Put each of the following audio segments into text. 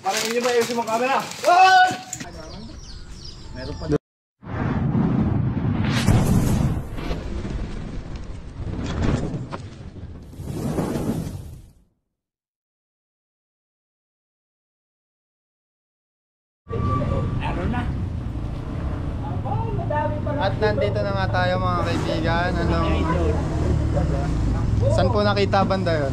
Parang hindi ba ayusin mo camera? Oh! Meron pa. At nandito na nga tayo mga kaibigan. Saan po nakita banda yun?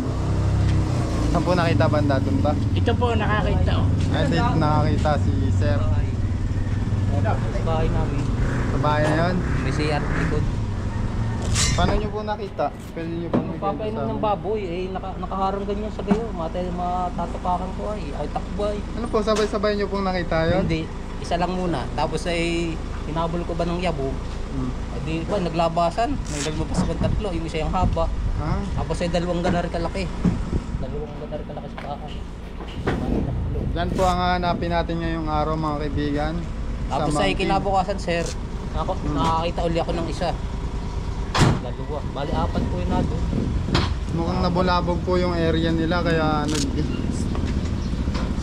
Saan po nakita banda? Doon ba? Ito po nakakita oh. Ay, dito nakakita si Sir. Sa bahay namin. Sa bahay na yun? May siyat likod. Paano nyo po nakita? Pwede nyo po Papainom ng baboy eh nakaharang ganyan sa gayo. Matatapakan ko ay takbo ay. Ano po, sabay-sabay nyo pong nakita yun? Hindi, isa lang muna. Tapos ay hinabol ko ba ng yabo? Di ba naglabasan? May nagmabas ko tatlo, yung isa yung haba. Tapos ay dalawang ganar kalaki. Dalawang ganar kalaki sa paa. Yan po ang hanapin natin ngayong araw mga kaibigan. Tapos ay kinabukasan sir, nakakita uli ako ng isa. Dalawa, bali apat po yun nato. Mukhang nabulabog po yung area nila kaya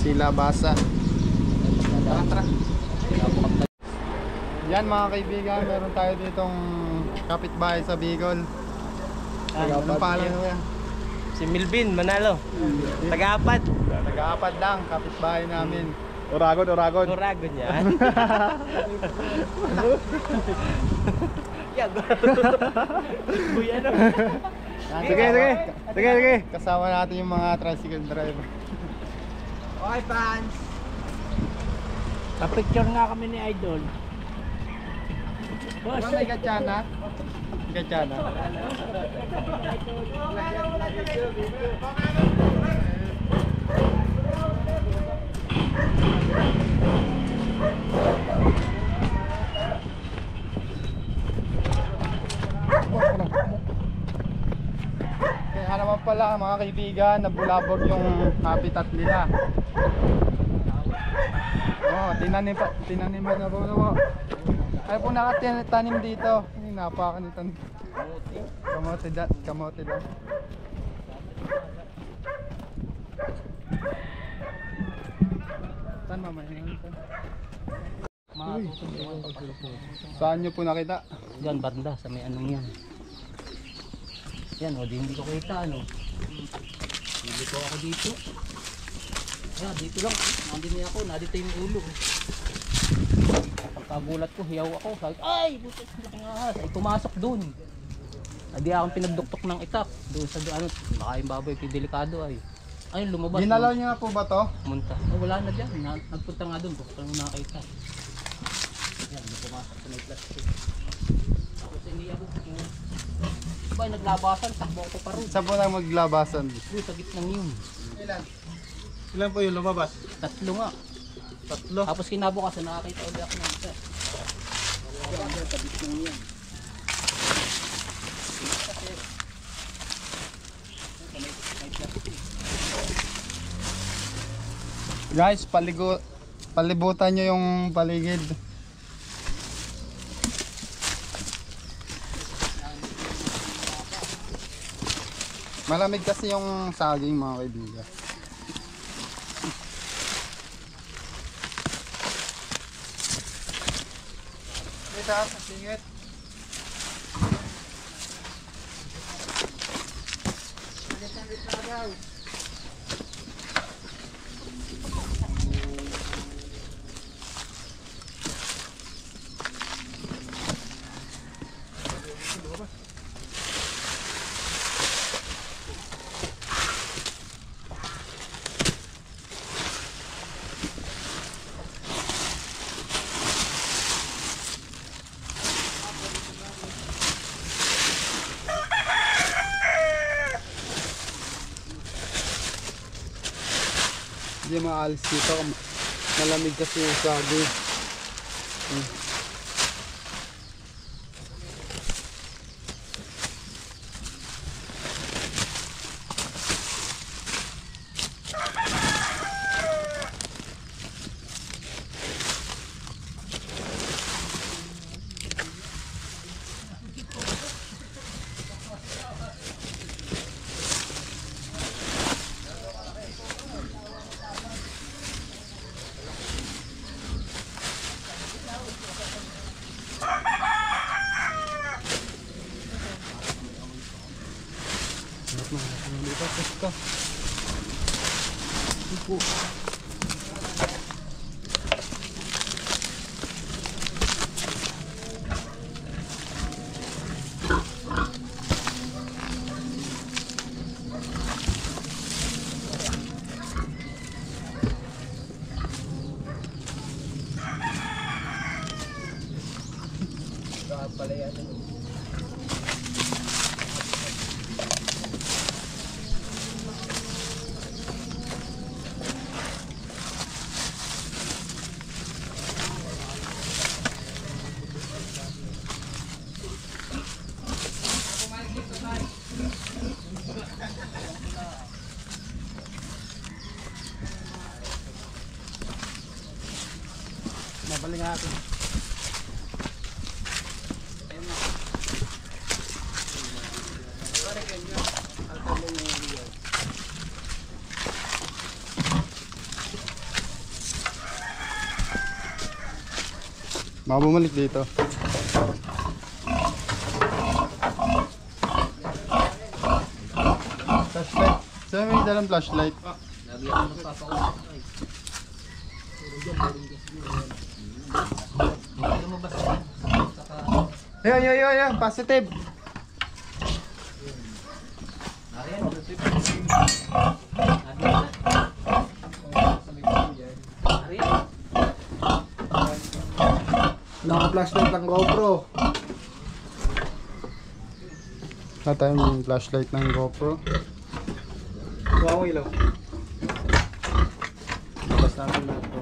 silabasan. Tara. Yan mga kaibigan, meron tayo ditong kapitbahay sa Bicol. Anong pangalan mo yan? Si Milvin Manalo. Taga-apat. Taga-apat lang, kapitbahay namin. Oragon. Oragon yan. Buya na. Sige. Kasama natin yung mga tricycle driver. Okay, fans. Pa-picture nga kami ni Idol. Boss, May katsana? Katsana. Kaya naman pala mga kaibigan, nabulabog yung habitat nila. Oh, tinaniman na po. Ay po nakatanim dito. Napakanitan. Kamote daw. Saan mamaya? Saan nyo po nakita? Yan, banda, sa may anong yan. Yan, o, hindi ko kita, ano. Hindi ko ako dito. Ayan, dito lang. Nandito ako, nandito yung ulo. Pagkagulat ko, hiyaw ako. Sabi, ay, butas ng ahas. Ay, pumasok dun. Hindi akong pinagduktok ng itak. Doon sa ano, baka yung baboy, delikado ay. Ayun, lumabas. Ginalaw niyo na po ba to? Munta. Oh, wala na dyan. Nagpunta nga doon. Bukta lang nakita. Yan, pumasok sa may plastic. Tapos hindi ako. Diba, naglabasan. Takbo ako pa rin. Saan po na maglabasan? Doon, sa gitnang yun. Ilan po yung lumabas? Tatlo nga. Tatlo. Tapos kinabukasan, nakakita ulit ako ng isa. Sa gitnang yun. Guys, palibutan nyo yung paligid. Malamig kasi yung saging mga kaibigan. Dito, singit. Hindi maalis dito, malamig kasi yung saging. Mabalik natin. Baka bumalik dito. Flashlight. Saan may dalang flashlight? Lagi ako nagpapausap. Lumabas ka. Saka... Ayun. Positive. Nariyan. Naka-flashlight ng GoPro. Wala tayong flashlight ng GoPro. Kuha mo ilaw. Labas natin lahat to.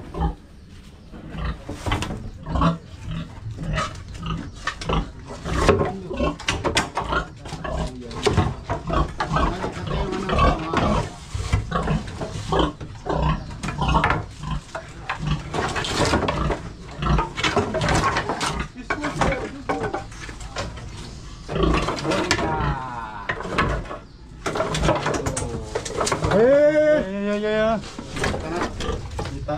Ay. Kita.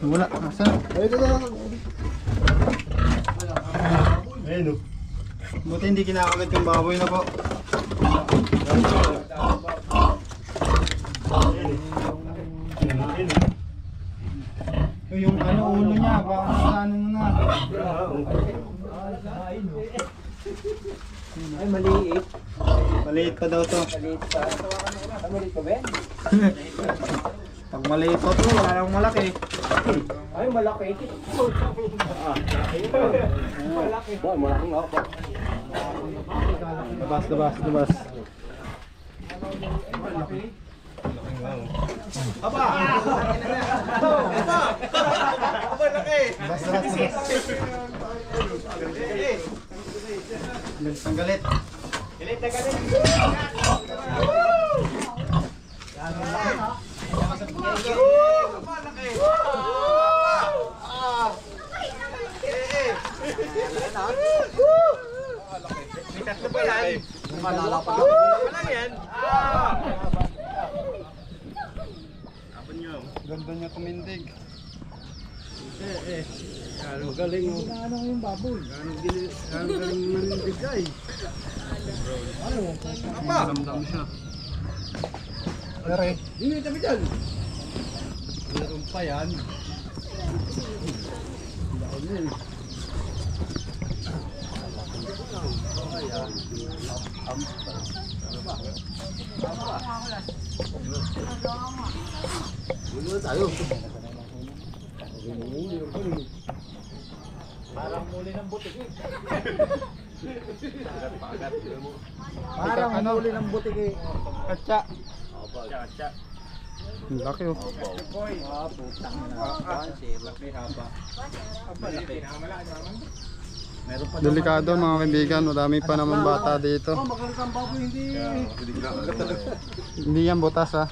Wala. Asan? Ito na. Ayun o. Buti hindi kinakagat yung baboy na po. Yung ano ulo niya, baka nasano na. Ay, maliit. Maliit pa daw to. Maliit pa. Maliit pa, Ben? Pag maliit pa to, wala nang malaki. Ay, malaki. Malaki. Malaki nga ako. Labas. Aba! Aba! Malaki! Labas. Ang galit. Galit na galit. Malaki! May tatlo pa yan. Malalapag ako. Wala yan. Ganda niya tumindig. Galing mo. Ano yung baboy? Galing manindig ay. Apa? Damdam siya. Pare. Hindi tabi dyan. Meron pa yan. Tayo. Parang muli ng butik eh. Parang muli ng butik eh. Katsa. Katsa. Ang laki oh. Boy. Putang na. Laki haba. Laki. Meron pa Delikado mga kaibigan, madami pa naman bata dito. magalit ang baboy, hindi. Hindi yan butas ha.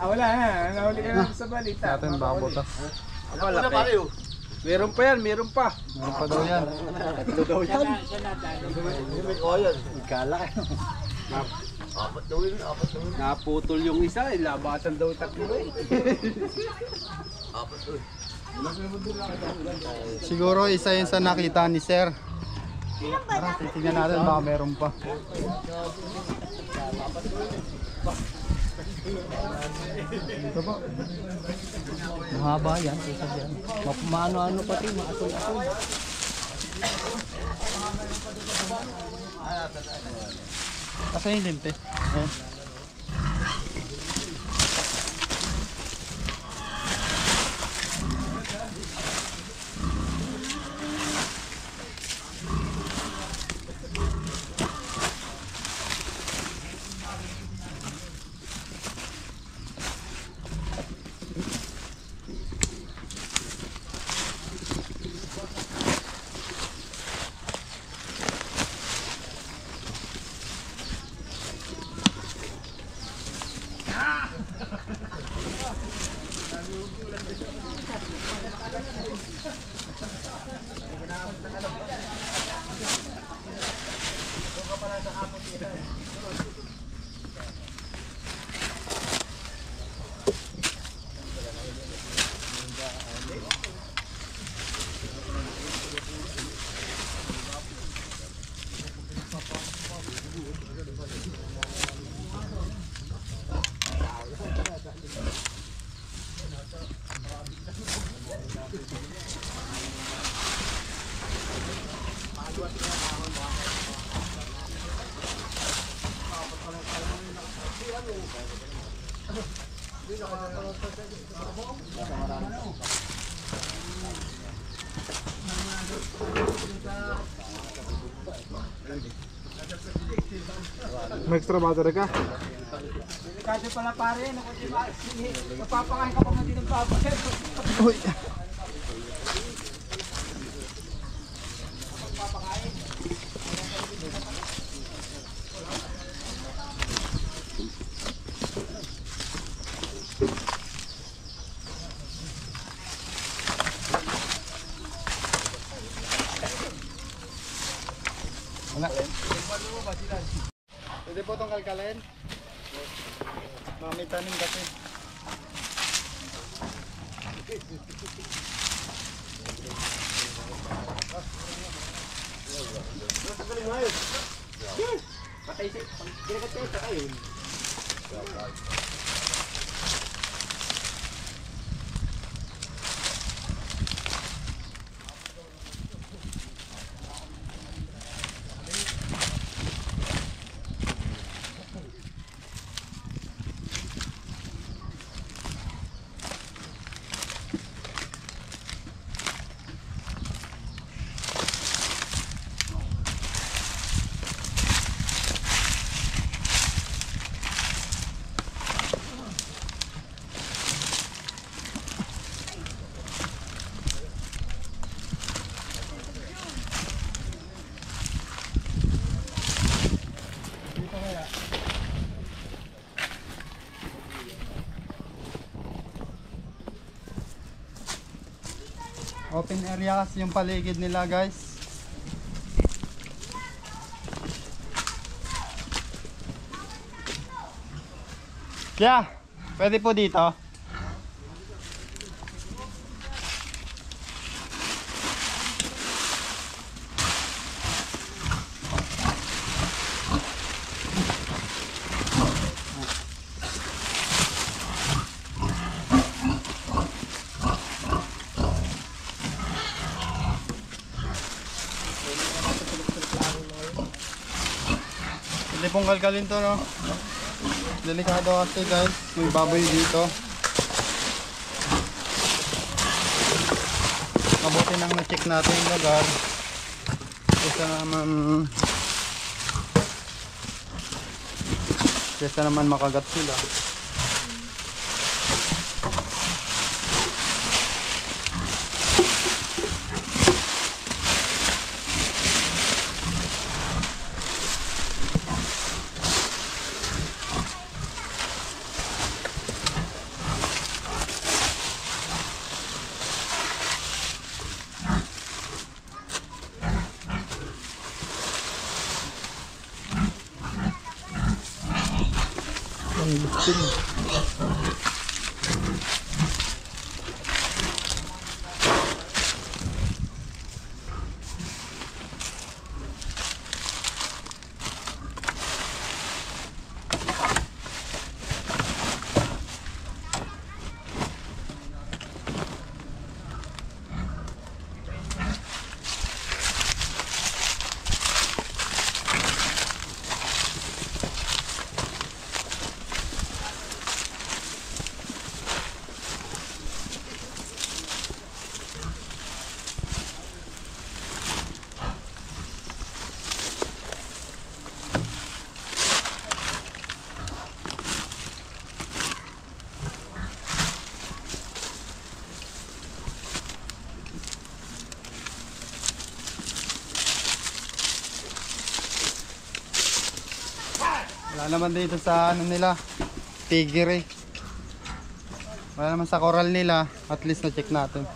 Wala ha. Nahuli ka lang sa balita. Natin baka butas. Laki. Meron pa yan, meron pa. Meron pa daw yan. Ito daw yan. May oil. Ikala. Apat daw yun. Naputol yung isa, labasan daw tatlo eh. Apat daw. Siguro isa yun sa nakita ni Sir. Tara, titignan natin baka meron pa. Ito po. Mahaba yan, isa dyan. Maano-ano pati, maasul-asul. Asa yung linte? Ayan. May extra battery ka? Kasi pala pare, napapakain ka pa man din ng babae. Uy! Wala. Pwede po itong kalkalin? May tanim kasi. Patay siya. Kinagat kayo sa kayo. Open area kasi yung paligid nila, guys. Yeah, pwede po dito. Hindi pong kalkalin to, no? Delikado kasi, guys. May baboy dito. Mabuti nang na-check natin yung lugar. Kesa naman makagat sila. Lifting. Wala naman dito sa ano nila, piggery. Wala naman sa coral nila, at least na-check natin.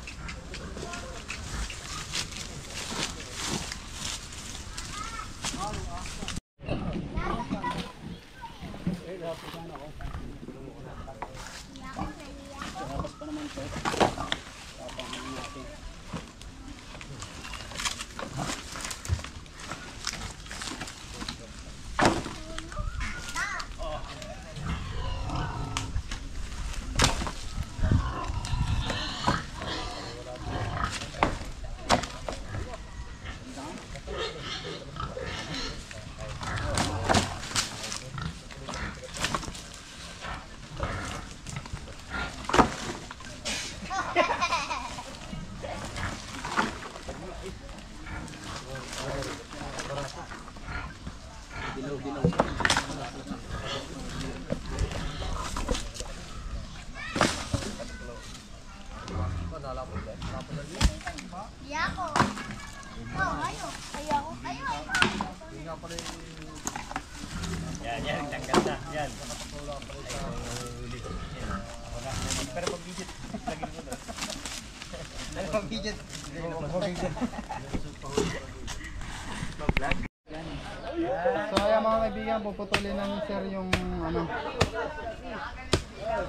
So kaya mga kaibigan, puputulin na ni sir yung ano,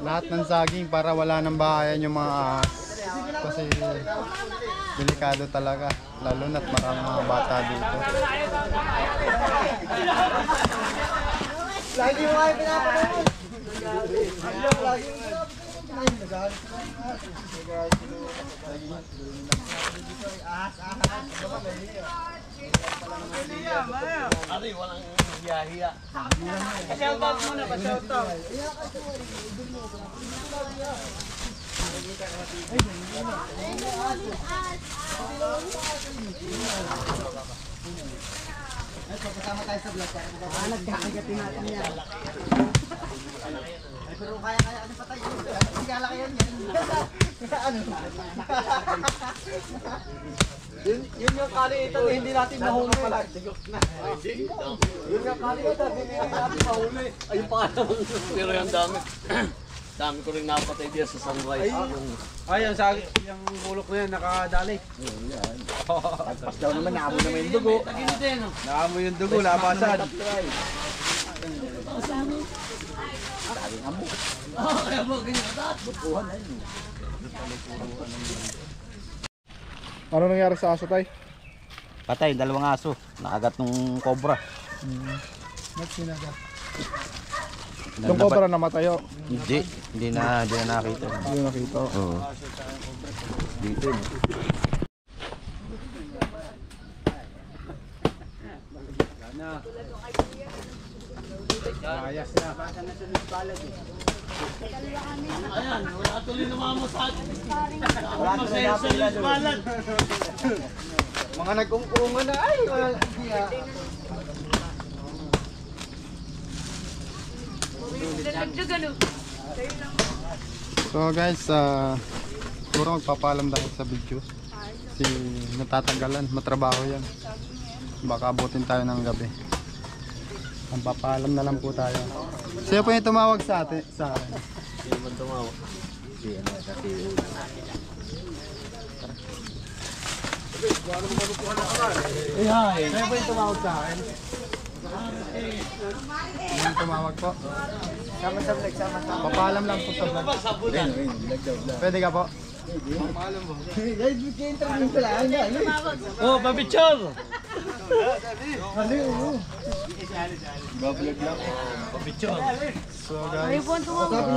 lahat ng saging para wala nang bahayan yung mga ahas. Kasi delikado talaga, lalo na't maraming mga bata dito. Lagi mo ay pinapanood. Lagi mo Ari, walang hiya-hiya. Pa-shoutout muna, pa-shoutout. Ay, pagkasama tayo sa vlog. Nagkakagatin natin yan. Ay, pero kaya ano pa tayo? Sigala kayo yan. Ano? Yun yung kaliitan na hindi natin mahuli. Yun yung kaliitan, hindi natin mahuli. Ayun pa naman. Pero yung dami. Dami ko rin napatay diyan sa sunrise. Ayun, yung bulok na yan, nakadali. Pas daw naman, naamo naman yung dugo. Naamo yung dugo, labasan. Kaya mo, ganyan ka. Ano nangyari sa aso tay? Patay, dalawang aso. Nakagat ng cobra. Ba't sinagat? Yung cobra namatay o? Hindi na nakita. Hindi nakita. Oo. Dito. Ayas na. Ayan, wala tuloy namamasad. Wala masaya sa lisbalan. Mga nag-ungkungan na, ay, wala. So guys, puro magpapalam dahil sa video. Kasi natatanggalan, matrabaho yan. Baka abutin tayo ng gabi. Ang papalam na lang po tayo. Sino po yung tumawag sa atin? Sa akin? Sino man tumawag? Sino po yung tumawag sa akin? Yung tumawag po? Sama sa vlog, sama sa. Papaalam lang po sa vlog. Pwede ka po? Interview pala. Oh, pabitsyon! So guys,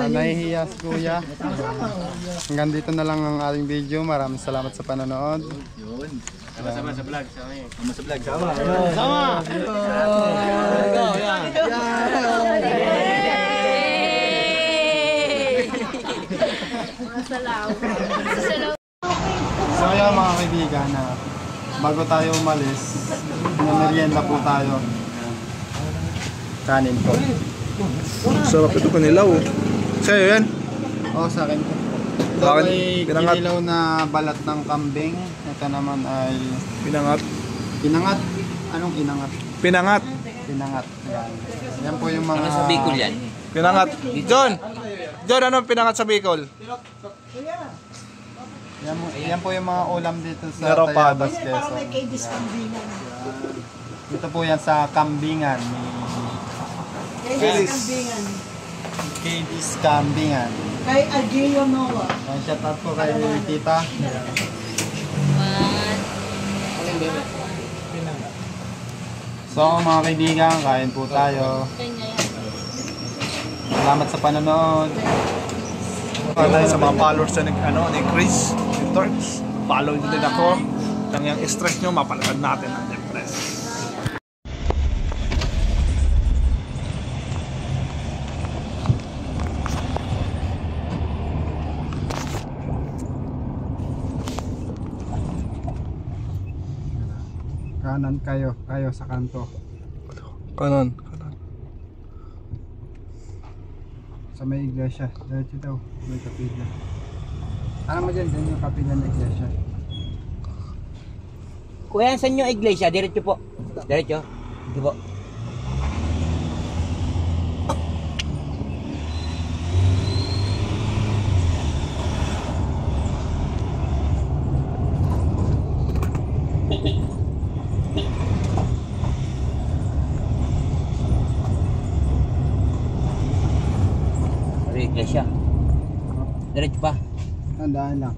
nahihiya si Kuya. Hanggang dito na lang ang ating video. Maraming salamat sa panonood. Sama sa vlog, sama yun. Sama sa vlog, sama. Sama! Go, yan! So ayan mga kaibigan, bago tayo umalis, merienda po tayo. Kanin po. Sarap ito kanilaw. Sa'yo yan? Oo, sa akin po. Ito Sa akin, ay pinangat. kinilaw na balat ng kambing. Ito naman ay Pinangat. inangat. Anong inangat? Pinangat. Pinangat. Yan. Yan po yung mga... Sa Bicol yan. Pinangat. John! John, ano pinangat sa Bicol? Yan po yung mga ulam dito sa Naropada. Tayabas, Quezon. Ito po yan sa kambingan. KD's Kambingan. Kay Ageo Noah. Shout out po kay Tita. So mga kaibigan, kain po tayo. Salamat sa panonood. Tayo sa mga followers na ni Chris, ni Torx. Follow nyo din ako. Nang yung stress nyo, mapalagad natin ang depress. Kanan kayo sa kanto. Kanan. Sa may iglesia. Diretso daw, may kapilya. Ano mo dyan? Dyan yung kapilya ng iglesia. Kuya, saan yung iglesia? Diretso po. Diretso? Hindi po. Ano yung iglesia? Diretso pa. Tandaan lang.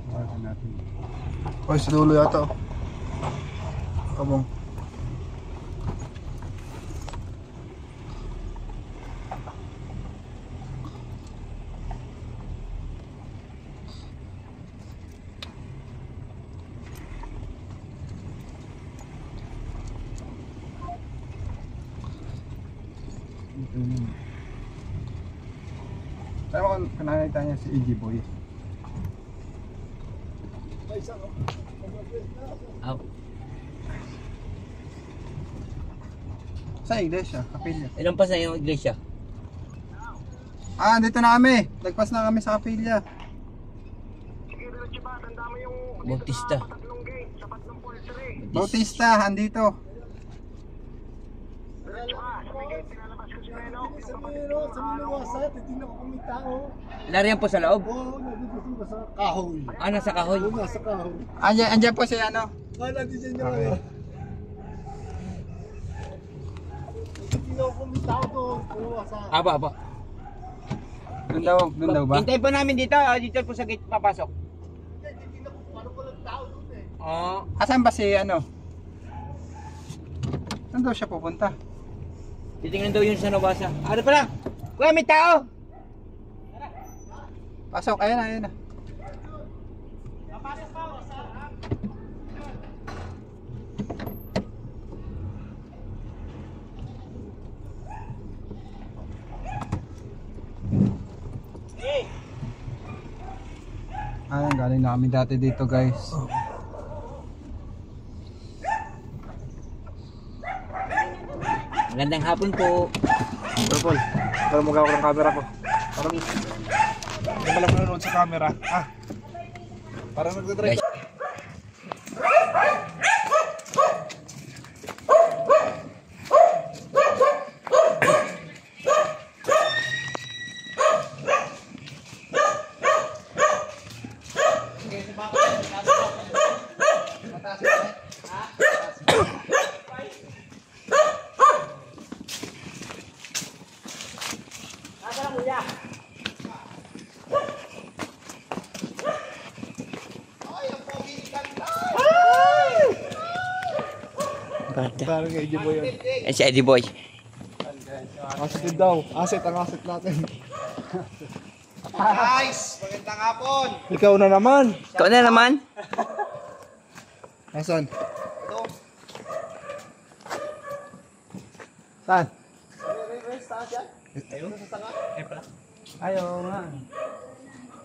Bago natin. Ay, sa dulo yata. Kabong. Ito yun. Tayo kung nakita niya si EG Boy. Ah, Sa iglesia, kapilya. ilan pa sa yung iglesia? Ah, dito na kami. Lagpas na kami sa kapilya. Bautista. Bautista, andito. Lariyan po sa loob? Kahoy. Ah, nasa kahoy. Nasa kahoy. Andyan po si ano. Kala di dyan Okay. yung... Hindi na ako kumita ako doon. Aba, aba. Doon daw ba? Hintayin po namin dito. Dito po sa gate papasok. Hindi na paano ko lang tao doon eh. Oo. Asan ba si ano? Saan daw siya pupunta? Titingnan daw yun sa nabasa. Ano pala? Kuya, may tao! Pasok, ayun na, ayun na. Ayun, galing na kami dati dito guys. Magandang hapon po. Purple. Para magawa ko ng camera ko. Parang hindi pala nanonood sa camera. Ah. Parang nagdadrive. Parang kay Eddie Boy yun. Yan si Eddie Boy. Asset din daw. Asset ang asset natin. Guys, magandang hapon. Ikaw na naman. Ikaw na naman. Nasaan? Saan? Ayaw nga.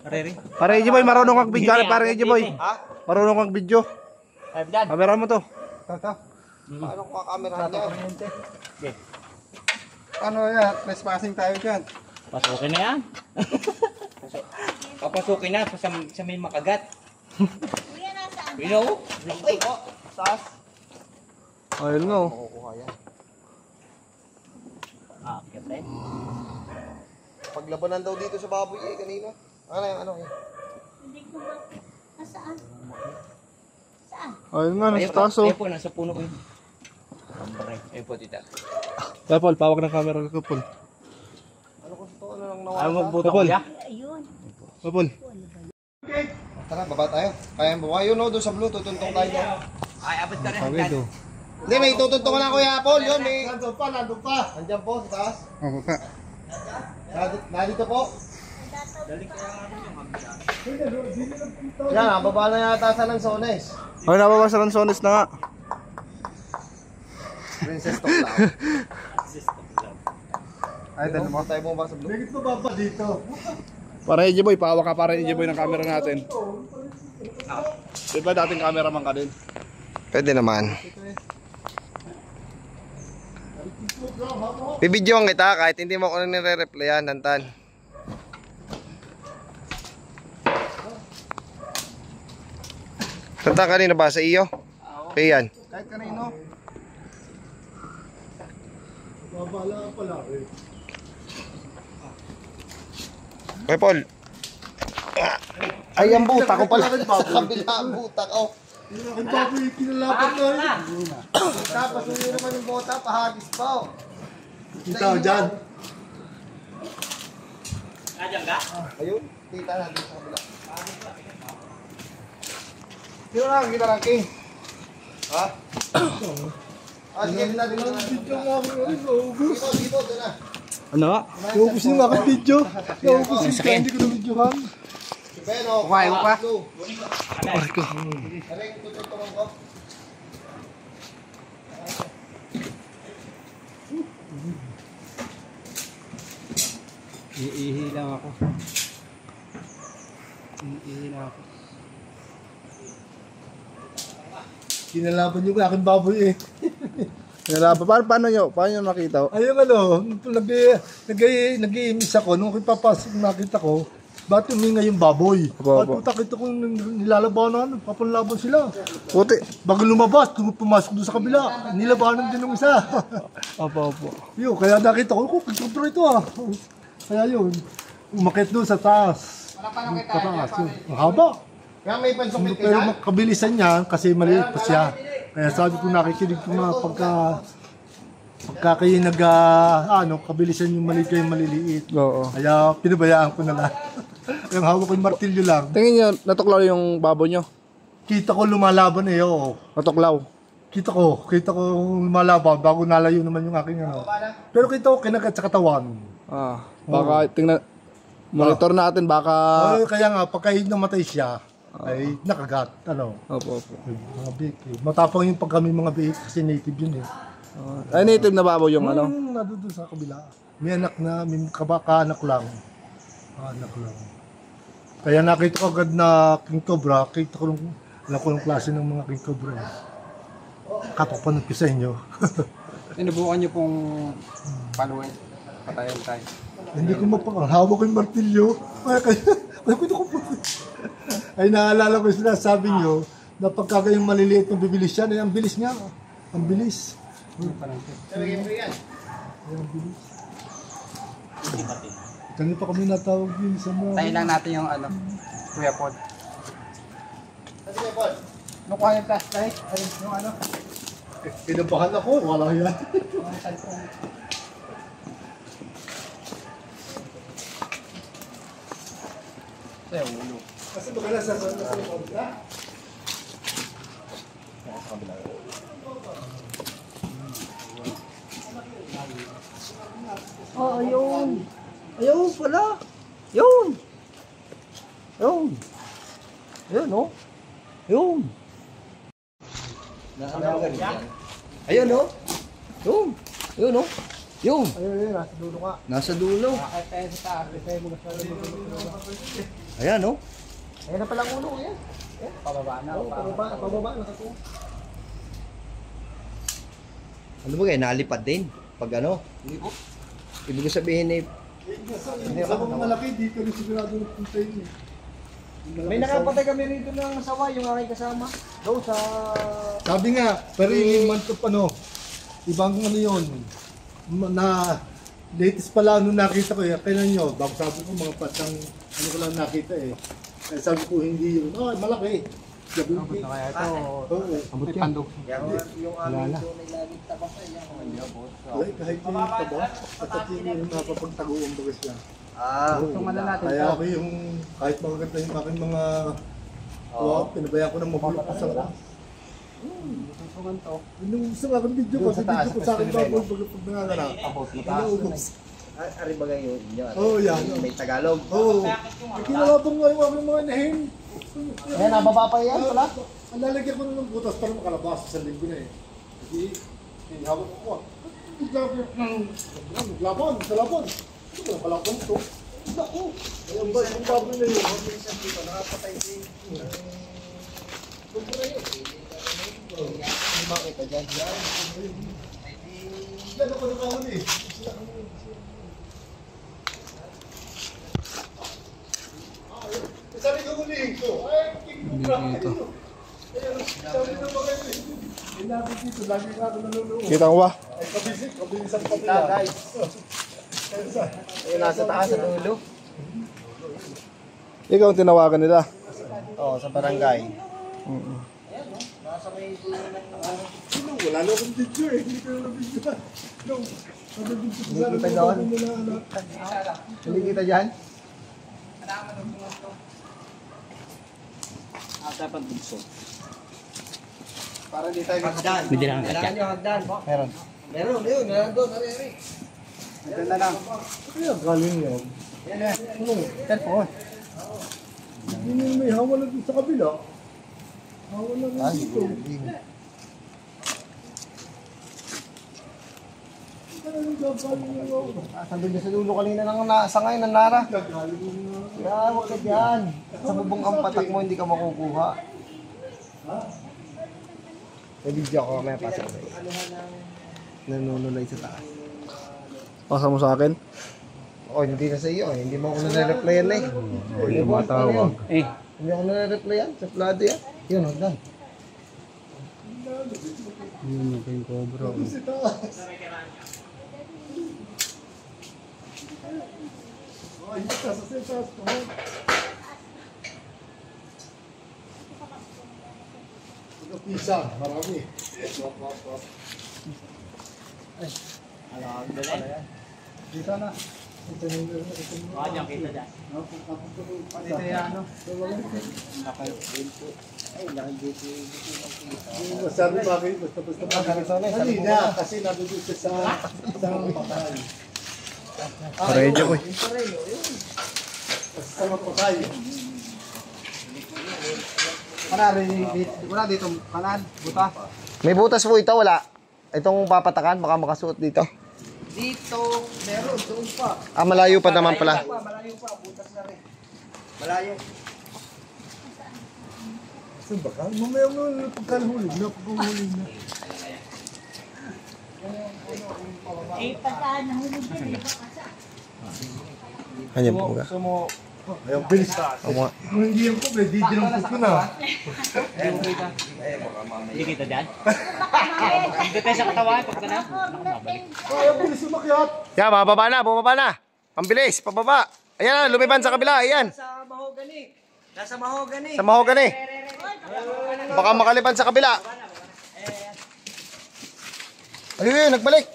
Rere. Para Eddie Boy, marunong kang video. Para Eddie Boy. Ha? Marunong kang video. Ay, dyan. Kamera mo to. Paano ko kakamerahan yan? Ano yan? Trespassing tayo dyan. Pasukin na yan. Papasukin na sa may makagat. You know? Ay, taas. Ayun nga. Kasi. Paglabanan daw dito sa baboy kanina. Ano yan, ano yan? Hindi ko ba... Nasaan? Saan? Ayun nga, nasa taso. Ayun po, nasa puno ko yun. Ayun po, tita. Paul, pawag ng camera ko, Paul. Ano ko ito? Ano lang nawala? Ayaw magbuto Paul. kuya? Ayun. Paul. Tara, baba tayo. Kaya mo. Ayun no, doon sa blue, tutuntong tayo doon. Ay, abot ka rin. Sabi do. Hindi, may tutuntong na Kuya Paul. Yun, may... Nandun pa. Nandiyan po, sa taas. Oh, pa. Nandito po. Yan, baba na yata sa Lanzones. Ay, nababasa ng sones na nga. Princess Talk lang. Ay, dali mo. Tayo bumaba sa blue. Para Eddie Boy, pawag ka para Eddie Boy ng camera natin. Diba dating cameraman ka din? Pwede naman. Bibidyoan kita kahit hindi mo ako nire-replyan, Dantan. Dantan, kanina ba? Sa iyo? Okay yan. Kahit kanino. Okay, Paul. Ay, ang buta ko pala. Sa kabila ang buta ko. Ang baboy, kinalaban na yun. Tapos yun naman yung bota, pahagis pa. Kita ko dyan. Ayun, kita natin sa kabila. Sino lang, kita lang, King. Ha? Sige, natin mo na. Dito, doon na. Ano nga? Naubos yung aking video. Naubos yung kaya hindi ko na-videohan. Pero, Kumain mo pa? Aray ko. Aray, tututukan ko. Iihi lang ako. Iihi lang ako. Kinalaban yung aking baboy eh. Kinalaban. Paano nyo? Paano nyo nakita? Ayun ano, nag-iimis ako. Nung papasok nakita ko, bakit umingay yung baboy? Opo, At opo. putakita ko nilalabanan, papanlaban sila. Puti. Bago lumabas, pumasok doon sa kabila, nilabanan din ng isa. Opo, opo. Yun, kaya nakita ko, pagkabro ito ah. Kaya yun, umakit doon sa taas. Sa taas, yun. Ang haba. Kaya may pansukit ka Pero dyan? makabilisan niya kasi maliit pa siya. Kaya sabi ko nakikinig ko nga pagka kayo kabilisan yung maliit kayo maliliit. Oo. Kaya pinabayaan ko na lang. Yung hawak ko yung martilyo lang. Tingin nyo, natuklaw yung babo nyo. Kita ko lumalaban eh, oo. Natuklaw. Kita ko lumalaban bago nalayo naman yung aking ano. Pero kita ko kinagat sa katawan. Ah, baka tingnan. Monitor natin baka. Kaya nga, pagka namatay siya, ay nakagat. Ano? Opo, opo. Mga biki. Matapang yung pag kami mga biki kasi native yun eh. Ay, native na babo yung ano. Nandun sa kabila. May anak na, may kabaka-anak lang. Anak lang. Kaya nakita ko agad na King Cobra, kita ko alam ko ng klase ng mga King Cobra. Kapapanood ko sa inyo. Sinubukan nyo pong paluin. Patayin tayo. Hindi ko hawak ko yung martilyo. Ay naalala ko yung sinasabi nyo na pagka kayong maliliit ng bibilis yan, ay ang bilis niya. Ang bilis. Ay, ang bilis. Kanina pa kami natawag din sa mga... Tayin lang natin yung ano, Kuya Pod. Sige, Paul. Nakuha yung flashlight. Ay, yung ano. Pinabahan ako, wala yan. Sa'yo, ulo. Kasi maganda sa Oh, ayun. Ayun pala. Yun. Yun. Ayun, oh. Yun. Ayun, oh. Yun. Yun, oh. Yun. Ayun, nasa dulo ka. Nasa dulo. Ayan, oh. Ayun na palang ulo, ayan. Pababa na. Pababa, nakakuha. Ano ba kaya, nalipad din? Pag ano? Ibig sabihin eh, Sa mga malaki, dito rin sigurado ng punta yun. may nakapatay kami rito ng sawa, yung aking kasama. Doon sa... Sabi nga, pero yung month of ano, ibang ano yun, na latest pala nung nakita ko, kailan nyo, bago sabi ko mga patang, ano ko lang nakita eh. Eh sabi ko hindi yun, oh malaki. Sabi ko, Kaya ito, oo. may pandok. Yung aming doon ay laging tabas ay Kahit yung taba, at yung napapagtaguan baga siya. natin Kaya ako yung, kahit magaganda yung aking mga, pinabayaan ko ng mabulok ko sa labas. Yung sa aking video ko, sa video ko sa akin bago pag nanganganak. Inaubos. Ari ba kayo yun? Oo, yan. May Tagalog. Oo. Kinalabang nga yung aking mga nahin. Ayan, nababa pa yan pala. Ang lalagyan ko na ng butas para makalabas sa linggo na eh. Hindi, hinihawak ko. Naglaban, sa laban. Ito na palaban ito. Naku! Ayun ba, yung problem na yun. Nakapatay din. Hindi makita dyan. Yan ako nakahon eh. Sabi ko mulihin ko. Ay, dito. Sabi ko ba kayo eh. Lagi dito, lagi ka ako nanonood. Kita ko ba? Ay, kabilisan pa nila. Guys. Ayun, nasa taas sa dulo. Ikaw ang tinawagan nila. Oo, sa barangay. Wala na akong video eh. Hindi ko na video. Hindi kita doon? Hindi kita dyan? Dapat bugso. Para di tayo Hagdan. Kailangan nyo hagdan. Meron. Meron, yun. Nandun, ari. Ito na lang. Kaya galing yun. Telephone. Hindi nyo may hawa na dito sa kabila. Hawa na dito. Sabi niya sa dulo kanina nang nasangay ng Nara. Kaya huwag ka dyan. Sa bubong ang patak mo, hindi ka makukuha. May video ko, may pasok na nanunulay sa taas. Pasa mo sa akin? Oh, hindi na sa iyo eh. Hindi mo ako nare-replyan na eh. Hindi mo matawag. Hindi ako nare-replyan. Sa plado yan. Yun, hagdan. Yun, yung cobra. Ay, sa sensas ko. Pizza, marami. Dito na. Ito yung Kita dyan. Dito yan, ano? Ay, laki dito. Sabi bakit, basta kanina, kasi nandun siya sa patay. Parejo ko eh. Sa patay. Wala dito, kanan, butas. May butas po ito, wala. Itong papatakan, baka makasuot dito. Dito, meron, doon pa. Ah, malayo pa naman pala. Malayo pa, butas na rin. Malayo. Saan ba ka? Mamaya mo pagkahulig na. Eh, pagka nahulog yan, eh, baka sa... Ganyan po ka. Ayun, bilis. O mga. Kung hindi yung kubre, di dinampot ko na. Hindi kita dyan? Hindi tayo sa katawan pag na. Ayun, bilis umakyat. Yan, bababa na, bumaba na. Pambilis, pababa. Ayan na, lumiban sa kabila, ayan. Sa mahogani. Nasa mahogani. Sa mahogani. Baka makaliban sa kabila. Ayun, nagbalik.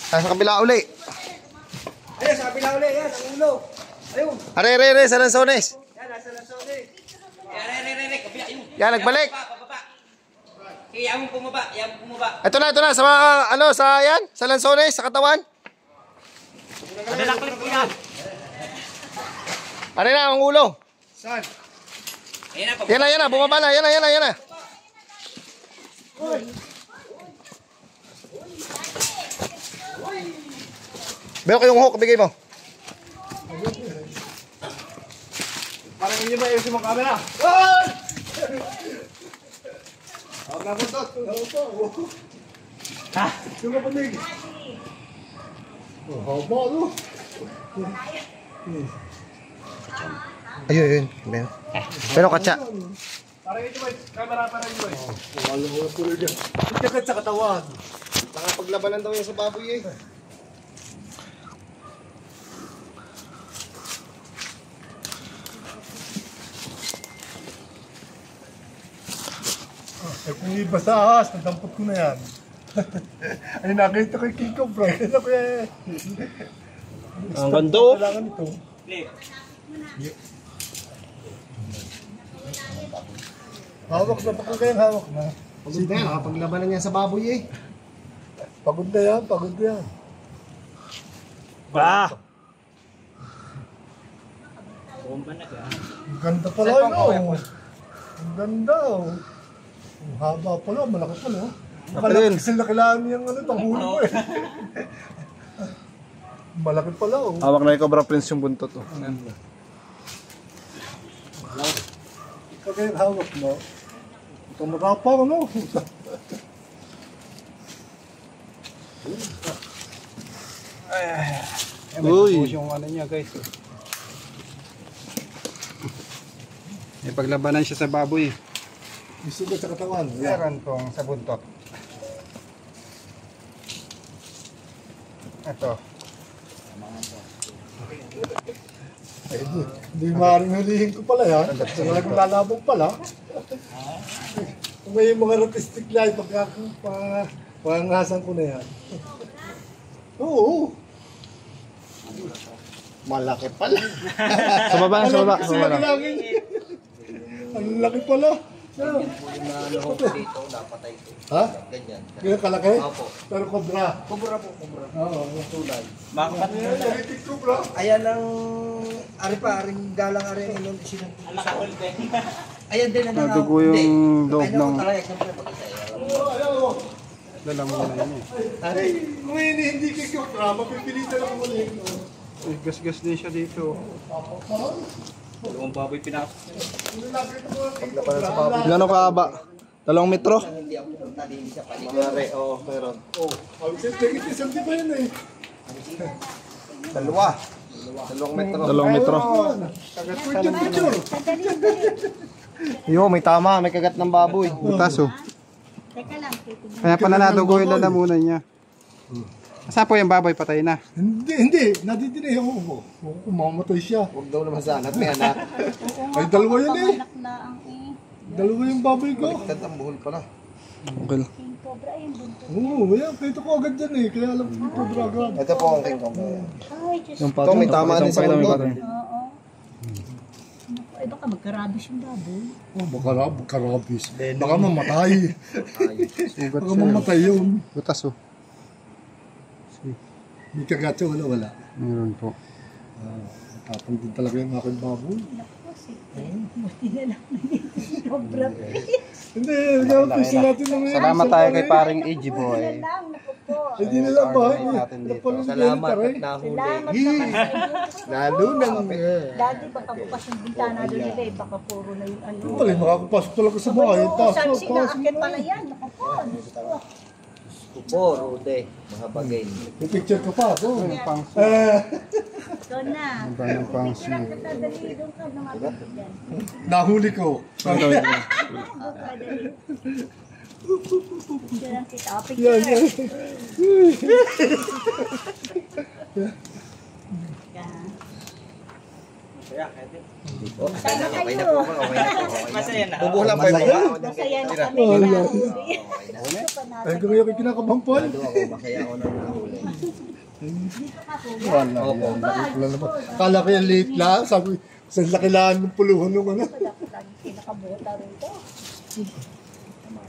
Sa kabila uli. Ayun, sa kabila uli, yan, ang ulo. Ayun, Are, sa lansones. yan, nasa lasone. Yan, nagbalik. Ito na, sa mga, sa yan, sa lansones, sa katawan. Ano na, ang ulo? Saan? Yan na, bumaba na, yan na. Beo ko yung hook, bigay mo. Parang hindi ba yung camera? Huwag na buntot. Ha? Yung kapanig. Oh, haba, no? Ayun. Pero katsa. Parang ito ba, camera parang ito eh. Wala ko tuloy dyan. Ikakat sa katawan. Nakapaglabanan daw yan sa baboy eh. Eh kung iba sa ahas, nadampot ko na yan. Ay nakita ko yung King Cobra. Ano ko eh. Ang gando. Kailangan ito. Hawak na, baka kayang hawak na. Pagod na yan, nakapaglabanan yan sa baboy eh. Pagod na yan. Ang ganda pala yun, oh. Ang ganda, oh. Ang haba pala, malaki pala, oh. Kasi nakilaan niyang panghuli ko eh. Malaki pala, oh. Hawak na yung Cobra Prince yung buntot. Oh. Pag yung hawak mo, ito matapang, ano? Uy! Yung ano niya guys. May paglabanan siya sa baboy. May sugat sa katawan. Meron pong sa buntot. Ito. Ay, hindi maaaring hulihin ko pala yan. Talagang lalabog pala. Kung may mga artistic light, pangangasan ko na yan. Oo. Malaki pala. Sa baba. Kasi magilangin. Ang laki pala. Ha? Ganyan kalaki? Pero kobra. Kobra. Oo, tulad. Bakit kobra? Ayan ang aring dalang aring inon sila. Ayan din ang Nadugo yung loob ng Ayaw. dala mo na yun Ay, kung hindi kay kobra, mapipilitan ang muli. eh. Gas-gas din siya dito. Dalawang baboy pinasok. Gano'ng kahaba? 2 metro? Oo, meron. Ang siyempre, isang di ba yun eh? Dalawa. 2 metro. 2 metro. Picture. Yo, may tama, may kagat ng baboy. Butas oh. Teka lang, titignan. Kaya pala nadugo yung lalamunan niya. Asa po yung baboy? Patay na. Hindi. Nadidinay ako. Mamatay siya. Huwag daw naman sana, may anak. Ay, dalawa yun eh. Anak na ang Dalawa yung baboy ko. Baliktad ang buhol pala. Okay lang. King Cobra, yung buntot. Oo, yan. Kita ko agad yan eh. Kaya alam ko yung kobra agad. Ito po ang king cobra. Ay, Diyos. Ito, may tama din sa mundo. Oo. Ay, baka magkarabis yung baboy. Oh, baka rabis. Baka mamatay. Baka mamatay yun. Butas oh. May kagat siya, wala. Meron po. Tapang din talaga yung aking baboy. Naku, buti na lang nandito. Cobra. Hindi, nag-pisa natin ng Salamat tayo kay paring AG boy. Wala lang, naku po. Hindi nila ba? Salamat at nahuli. Salamat naman sa inyo. Lalo nang Dati baka bukas yung bintana doon nila eh, baka puro na yung ano. Pala, makakapasok talaga sa bahay. Oo, saan sinaakit pala yan? Naku po, Diyos ko. po, Rude. Mga bagay. May picture ka pa. Oh. Ito na. Ang banang pangs mo. Dali doon ka lumapit dyan. Nahuli ko. Picture lang kita. Oh, picture. Okay na po. Masaya na. Bubulang pa yung mga. Masaya na kami na. Ay, gawin ako kinakabampon. Masaya ako na nahuli. Wala. Wala naman. Kala ko yung late lang. Sabi, sa lakilaan ng puluhan nung ano. Lagi pinakabota rito.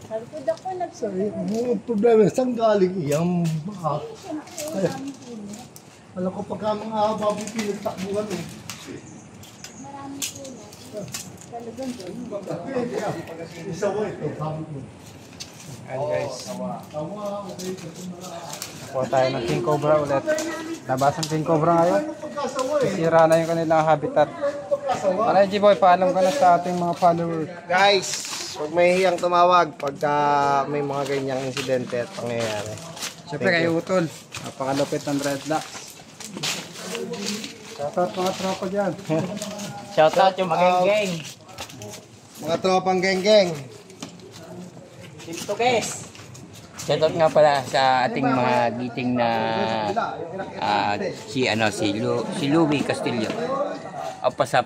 Sabi ko, dako, Sabi, ang problema, saan galing iyang mga? Kaya, alam ko pagka mga baboy pinagtakbuhan eh. maraming puno. Talagang doon. Isa ko ito, sabi ko. Ayan guys. Tawa, okay. Nakuha tayo ng king cobra ulit. Labasan king cobra ngayon. Pagkasawa eh. Sira na yung kanilang habitat. Para G-Boy, paalam ka na sa ating mga followers. Guys, huwag mahihiyang tumawag pagka may mga ganyang insidente at pangyayari. Siyempre kayo utol. Napakalupit ng dreadlocks. Shoutout mga tropa dyan. Shoutout yung mageng-geng. Mga tropang geng-geng. Dito guys. Shoutout nga pala sa ating mga giting na si Louie Castillo. Apasap.